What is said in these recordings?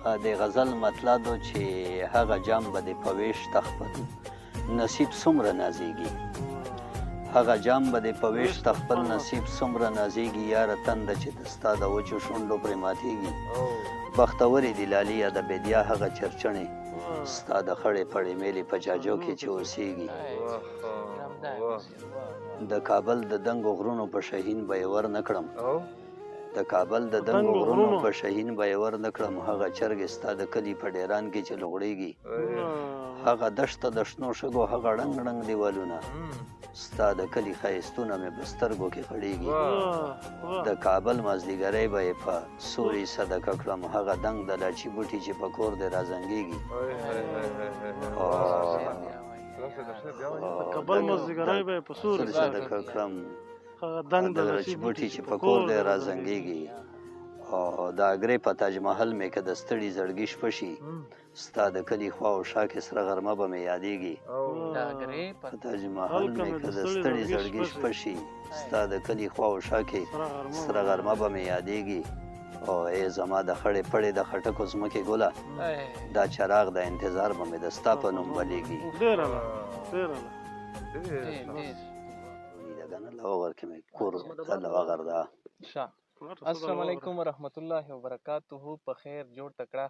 د غزل مطلب چې هغه جام به د پویش تخپل نصیب څومره نازیږي هغه جام به د پویش تخپل نصیب څومره نازیږي یاره تنده چې د ستا د وچو شونډو پرې ماتیږي بختورې د لالي یا د بیدیا هغه چرچڼې ستا د خړې پړې میلې په جاجو کې چې اوسیږي د کابل د دنګو غرونو په شهین به یې ور نه کړم د کابل د دنګو غرونو په شهین به یې ور نه کړم هغه چرګې ستا د کلي په ډیران کې چې لغړېږي هغه دشته د شنو شګو هغه ړنګ ړنګ دیوالونه ستا د کلي ښایستونه مې په سترګو کې خړېږي د کابل مازدیګری به یې په سوري صدقه کړم هغه دنګ د لاچي بوټي چې په کور دې رازنګېږي کابل مازدیګری به یې په سوري صدقه کړم د لاچي بوټي چې په کور دې رازنګېږي د اګرې په تاج محل مې که د ستړي زړګي شپه شي ستا د کلي خوا او شا کې سره غرمه به مې یادېږي په تاج محل مې که د ستړي زړګي شپه شي ستا د کلي خوا او شا کې سره غرمه به مې یادېږي او ای زما د خړې پړې د خټکو ځمکې ګله دا چراغ د انتظار به مې د ستا په نوم بلیږي السلام علیکم ورحمت الله وبرکاته په خیر جوړ تکړه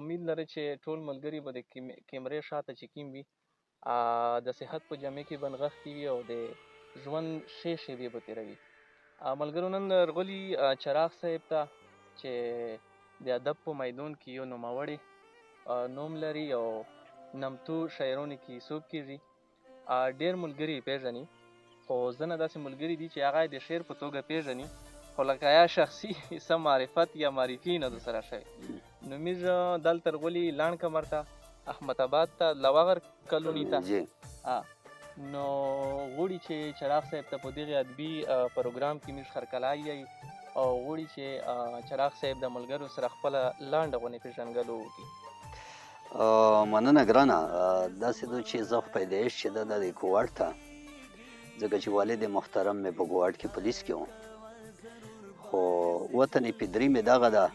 امید لري چې ټول ملګري به د کیمرې شاته چې کیم وي د صحت په جامع کې بنغښتي وي او د ژوند ښې شېبې به تېروي ملګرو نن راغلي چراغ صاحب ته چې د ادب په میدان کې یو نوموړی نوم لري او نمتو شاعرانو کې څوک کېږي ډېر ملګري یې پېژني خو ځنه داسې ملګري دي چې هغه یې د شعر په توګه پېژني خو لکه یا شخصي څه معرفت یا معرفي نه درسره شوی نو موږ دلته راغلي لنډ کمر ته احمد آباد ته لوغر کلوني ته نو غواړي چې چراغ صاحب ته په دغې ادبي پروګرام کې موږ هرکلی یی او غواړي چې چراغ صاحب د ملګرو سره خپله لنډه غونې پېژنګلو وکړي مننه ګرانه داسې ده چې زه خو پیدایش چې ده د کوواټ ته ځکه چې والد محترم مې په ګواټ کې پولیس کې و خو وطن پدري مې دغه ده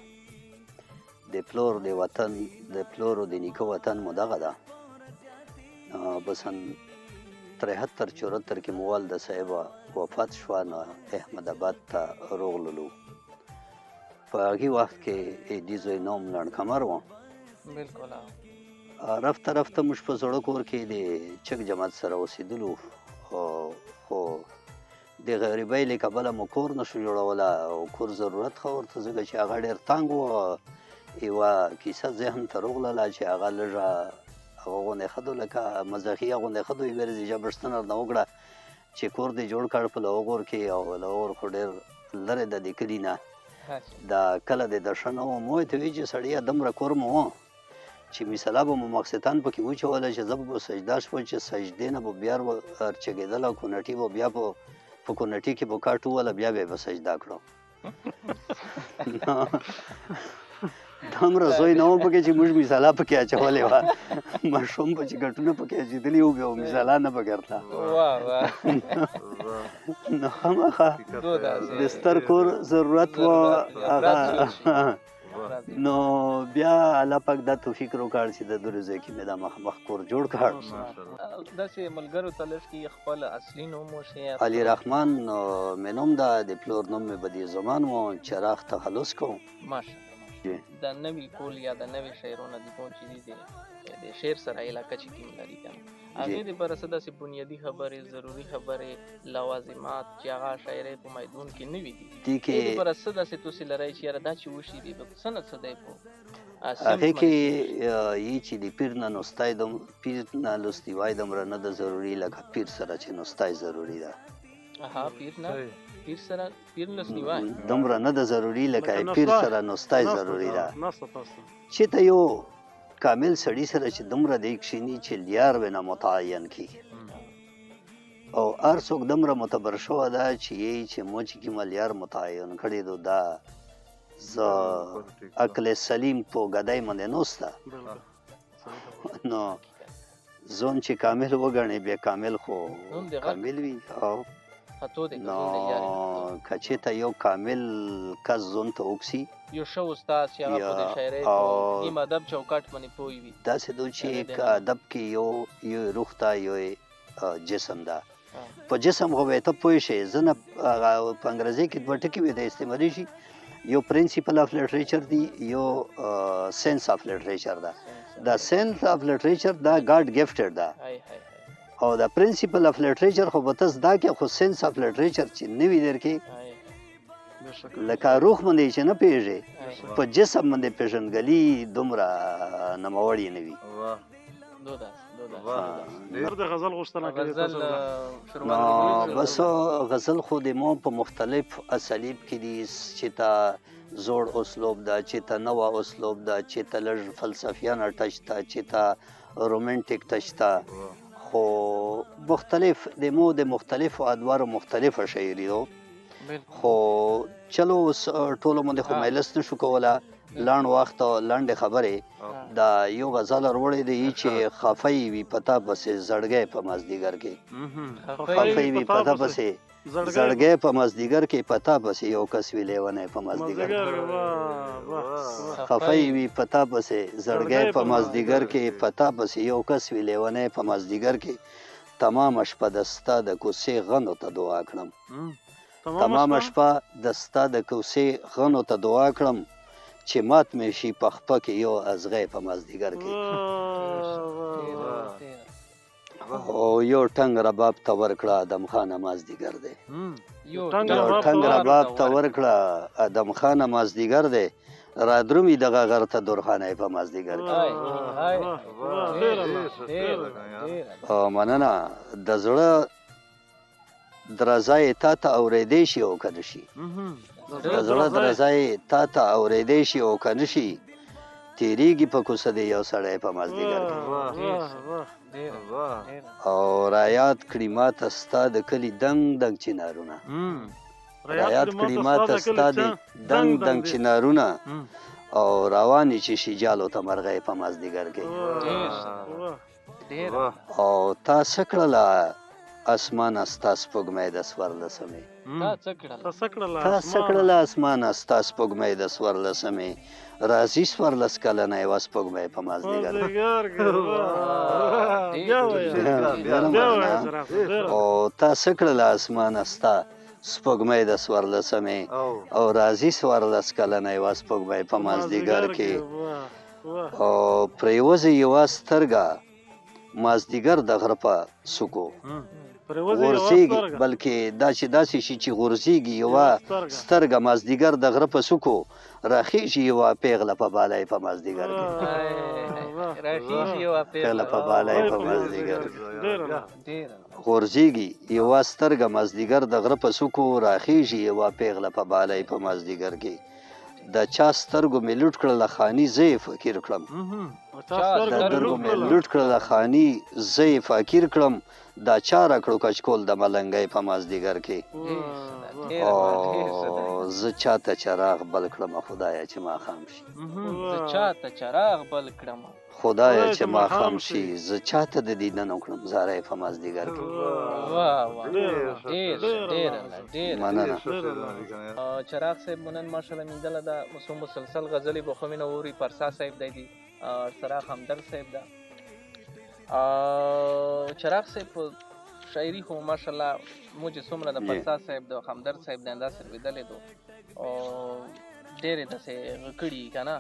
د پلور د وطن د پلور د نیکه وطن مو دغه ده په سن 73 74 کې مو والده صاحبه وفات شوه نو احمد آباد ته روغللو په هغې وخت کې د زوی نوم لنډ کمر و بلکل رفته رفته موږ په زړه کور کې د چک جماعت سره اوسېدلو خو د غریبۍ له کبله مو کور نشو جوړولی او کور ضرورت ښه ورته ځکه چې هغه ډېر تنګ و یوه کیسه ذهن ته راغلله چې هغه لږه هغه غوندې ښه ده لکه مزاحیه غوندې ښه ده یوې ورځې پوښتنه رانه وکړه چې کور دې جوړ کړ په لوغور کې او لوغور خو ډېر لرې ده د کلي نه دا کله دې د ښه نه وم وایي ته وایي چې سړیه دومره کور مو و چې مثلا به مو مقصدان پکې وچوله چې زه به سجده شوه چې سجدې نه به بیا ورچګېدله کونټي به بیا په کونټي کې به کاټ ووله بیا به یې به سجده کړو دومره زوی نه و پکې چې موږ مثاله پکې اچولې وه ماشوم به چې ګټونه پکې اچېدلي وو بیا مثاله نه به ګرته نو خامخا د ستر کور ضرورت و هغه نو بیا الله پاک دا توفیق راکړ چې د دغه ځای کې مې دا مخ کور جوړ کړ داسې ملګرو ته لږ کې خپل اصلي نوم وښیه علي رحمان مې نوم ده د پلور نوم مې بدیع زمان و چراغ تخلص کوم ماشاءالله د نوي کول یا د نوي شعرونه د کوم چې دي د شعر سره علاقه چې کوم لري کنه هغې دپاره څه داسې بنیادي خبرې ضروري خبرې لوازمات چې هغه شاعرۍ په میدون کې نه وي دي دې دپاره څه داسې توصیې لرئ چې یاره دا چې وشي دي څه نه څه دی په هغې کې یي چې د پیر نه نستی پیر نه لوستی وای دومره نه ده ضروري لکه پیر سره چې نستی ضروري ده پیر نه پیر سره پیر لوستی وای دومره نه ده ضروري لکه پیر سره نستی ضروري ده چې ته یو کامل سړي سره چې دومره دی کښېني چې لیار وینه متعین کی او هر څوک دومره معتبر شوی ده چې یی چې مو چې کومه لیار متعین کړې ده دا زه عقل سلیم په ګدۍ باندې نوسته نو ځان چې کامل وګڼې بیا کامل خو کامل وي او خطو دی نو کزون دی یاری که چېرته یو کامل کس ځون ته وکسي یو ښه استاد چې هغه په دې شاعرۍ په نیم ادب چوکاټ باندې پوه وي داسې دو چې که ادب کې یو روح ته یو جسم ده په جسم خو به ته پوه شې زه نه په انګریزي کې دوه ټکي وي د استعمالي شي یو پرنسپل اف لټریچر دی یو سینس اف لټریچر ده دا سینس اف لټریچر دا ګاډ ګفټډ ده او دا پرنسپل اف لټریچر خو به تاسو دا کې خو سینس اف لټریچر چې نوی درکې لکه روح باندې چې نه پیژې په جسم باندې پیژندګلي دومره نوموړی نه وي د غزل غوښتنه کوي غزل نو بس غزل خو د مو په مختلف اسالیب کې دي چې تا زوړ اسلوب ده چې تا نوه اسلوب ده چې تا لږ فلسفیانه ټچ ده چې تا رومانټیک ټچ ده خو مختلف د مو د مختلفو ادوارو مختلفه شاعري ده خو چلو اوس ټولو باندې خو مجلس نشو کولی لنډ وخت او لنډې خبرې دا یو غزل وروړی دی چې خفه وي په تا پسې زړګی په مازدیګر کې خفه وي په تا پسې زړګی په مازدیګر کې په تا پسې یو کس وي لیونی په مازدیګر کې خفه وي په تا پسې زړګی په مازدیګر کې په تا پسې یو کس وي لیونی په مازدیګر کې تمامه شپه د ستا د کوڅې غنو ته دعا کړم تمامه شپه د ستا د کوڅې غنو ته دعا کړم چې مات مې شي په خپه کې یو ازغی په مازدیګر کې او یو ټنګ رباب ته ورکړه ادم خانه مازدیګر دی یو ټنګ رباب ته ورکړه ادم خانه مازدیګر دی را درومي دغه غر ته درخانه په مازدیګر کې مننه د زړه درزای تا ته اورېدی شي او که نه شي د زړه درزای تا ته اورېدی شي او که نه شي تېرېږي په کوڅه د یو سړی په مازدیګر کې او رایاد کړي ماته ستا د کلي دنګ دنګ چنارونه رایاد کړي ماته ستا د دنګ دنګ چنارونه او روانې چې شي جالو ته مرغۍ په مازدیګر کې او تا څه کړله اسمانه ستا سپوږمۍ د څوارلسمې تا څه کړله اسمانه ستا سپوږمۍ د څوارلسمې راځي څوارلس کلنه یوه سپوږمۍ په مازدیګر او تا څه کړله اسمانه ستا سپوږمۍ د څوارلسمې او راځي څوارلس کلنه یوه سپوږمۍ په مازدیګر کې او پرېوځي یوه سترګه مازدیګر د غره په څوکو غورځېږي بلکې دا چې داسې شي چې غورځېږي یوه سترګه مازدیګر د غره په څوکو راخیږي یوه پیغله په بالای په مازدیګر کې پیغله په بالای په مازدیګر کې غورځېږي یوه سترګه مازدیګر د غره په څوکو راخیږي یوه پیغله په بالای په مازدیګر کې د چا سترګو مې لوټ کړله خاني زه یې فقیر کړم د سترګو مې لوټ کړله خاني زه یې فقیر کړم دا چا راکړو کچکول د ملنګۍ په مازدیګر کې او زه چاته چراغ بل کړم خدایه چې ماښام شي خدایه چې ماښام شي زه چاته د دیدن وکړم زاری په مازدیګر کې مننه چراغ صاحب نن ماشاءالله میندله ده مسلسل غزلې به خو مینه اوري پرسا صاحب دی سراغ همدرد صاحب ده چراغ صاحب په شاعري خو ماشاءالله مو چې څومره د پرسا صاحب د همدرد صاحب د انداز سروېدلې دو او ډېرې داسې کړي که نه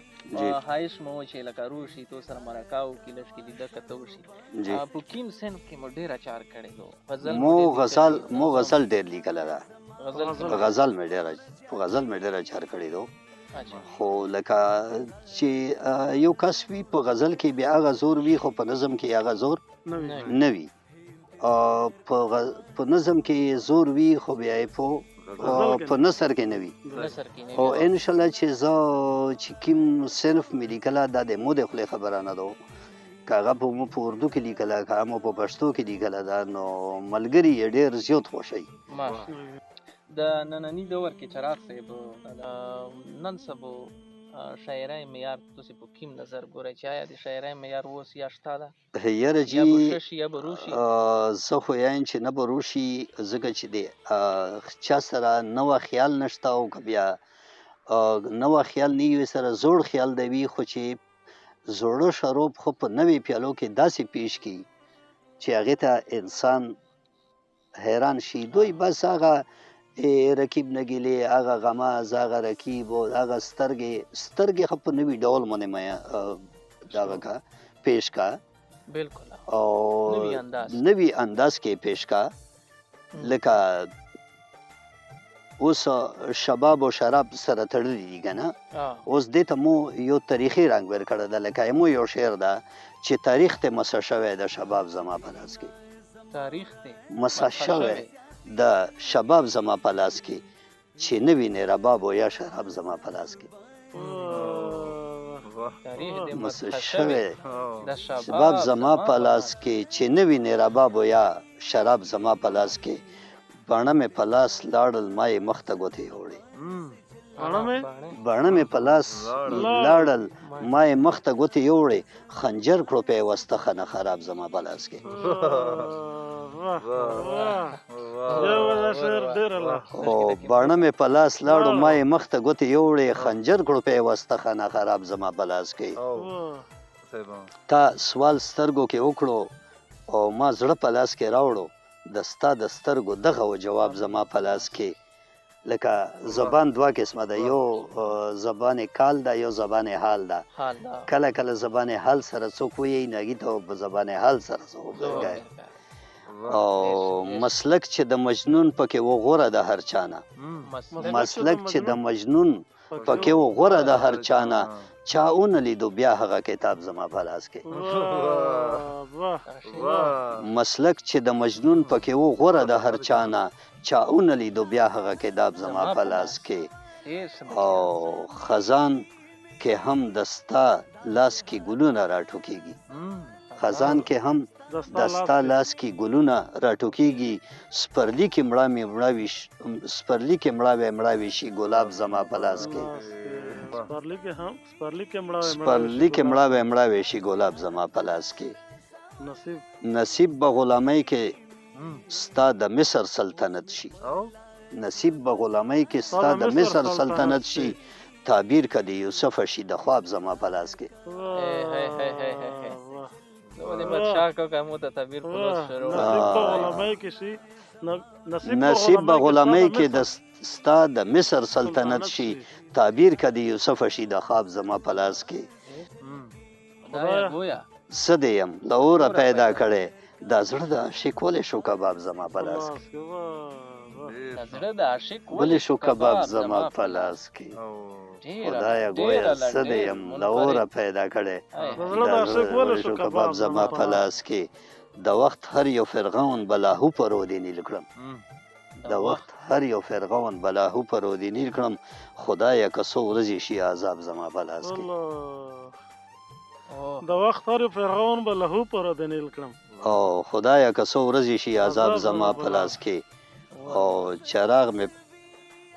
خواهش مو چې لکه روشي تو سره مرکه وکړي لږ کې لیده کته وشي په کوم صنف کې مو ډېره چار کړی دو مو غزل ډېر لیکلی ده غزل مې ډېره چار کړی دو خو لکه چې یو کس وي په غزل کې بیا هغه زور وي خو په نظم کې هغه زور نه وي په نظم کې زور وي خو بیا یې په نثر کې نه وي او انشاءالله چې زه چې کوم صنف مې لیکله دا د مو د خولې خبره نه ده که هغه مو په اردو کې لیکله که هغه مو په پښتو کې لیکله ده نو ملګري یې ډېر زیات خوښوي د ننني دور کې چراغ صاحب نن سبا شاعرۍ معیار تاسې په کوم نظر ګورئ چې آیا د شاعرۍ معیار اوس یا شته ده یاره یا جی به ښه شي یا به روشي زه خو یم چې نه به روشي ځکه چې د چا سره نوه خیال نشته او که بیا نوه خیال نه وي سره زوړ خیال دی وي خو چې زوړه شراب خو په نوې پیالو کې داسې پیش کړي چې هغې ته انسان حیران شي دوی بس هغه رکیب نګیلې هغه غماز هغه رکیب او هغه سترګې خو په نوي ډول باندې دغه کا پیش کا بالکل او نوي انداز نوي انداز کې پیش کا لکه اوس شباب او شراب سره تړلي دي که نه اوس دې ته مو یو تاریخي رنګ ورکړی ده لکه مو یو شعر ده چې تاریخ ته مسه شوی د شباب زما په لاس کې تاریخ ته مسه شوی د شباب زما په لاس کې چې نه وینې رباب او یا شراب زما په لاس کې تاریخ دې مسه مسخ شوی د شباب زما په لاس کې چې نه وینې رباب او یا شراب زما په لاس کې باڼه مې په لاس لاړل ما یې مخ ته ګوتې وړې باڼه مې په لاس لاړل ما یې مخ ته ګوتې یوړې خنجر کړو پیوسته خانه خراب زما په لاس کې او باڼه مې په لاس لاړو ما یې مخ ته ګوتې یوړې خنجر کړو پیوسته خانه خراب زما په لاس کې تا سوال سترګو کې وکړو او ما زړه په لاس کې راوړو د ستا د سترګو دغه و جواب زما په لاس کې لکه زبان دوه قسمه ده یو زبان کال ده یو زبان حال ده کله کله زبان حال سره څوک وایي نګي ته په زبان حال سره څوک وایي او مسلک چې د مجنون پکې و غوره د هر چانه مسلک چې د مجنون پکې و غوره د هر چانه چا اون لیدو بیا هغه کتاب زما په لاس کې مسلک چې د مجنون پکې و غوره د هر چانه چا اون لیدو بیا هغه کتاب زما په لاس کې او خزان کې هم دستا لاس کې ګلونه راټوکېږي خزان کې هم دستا لاس کې ګلونه راټوکېږي سپرلي کې مړاوي شي ګلاب زما په لاس کې سپرلي کې مړاوي شي ګلاب زما په لاس کې نصیب به غلامۍ کې ستا د مصر سلطنت شي نصیب به غلامۍ کې ستا د مصر سلطنت شي تعبیر که د یوسف شي د خواب زما په لاس کې نصیب به غلامۍ کې د ستا د مصر سلطنت شي تعبیر که د یوسف شي د خواب زما په لاس کې څه دی یم له اوره پیدا کړی دا زړه د عاشق ولې شو کباب زما په لاس کې ولې شو کباب زما په لاس کې خدایا ګویا څه دی یم له اوره پیدا کړی دا زړه ولې شو کباب زما په لاس کې د وخت هر یو فرعون بلاهو پرودې نیل کړم د وخت هر یو فرعون بلاهو پرودې نیل کړم خدایا که څو ورځې شي عذاب زما په لاس کې د وخت هر فرعون به لهو پر دنیل کړم او خدایا که څو ورځې شي عذاب زما په لاس کې او چراغ مې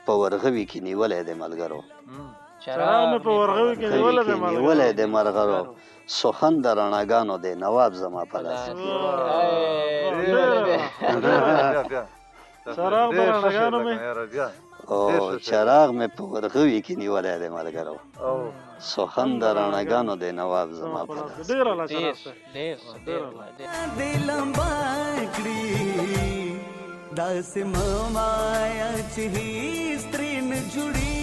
په ورغوي کې نیولی دی ملګرو چراغ مې په ورغوي کې نیولی دی ملګرو سخن د رڼاګانو دی نواب زما په لاس کې چراغ د رڼاګانو مې او چراغ مې په ورغوي کې نیولی دی ملګرو سخن د رڼاګانو دی نواب زما په لاس داسې مایا چې هیڅ ترې نه جوړي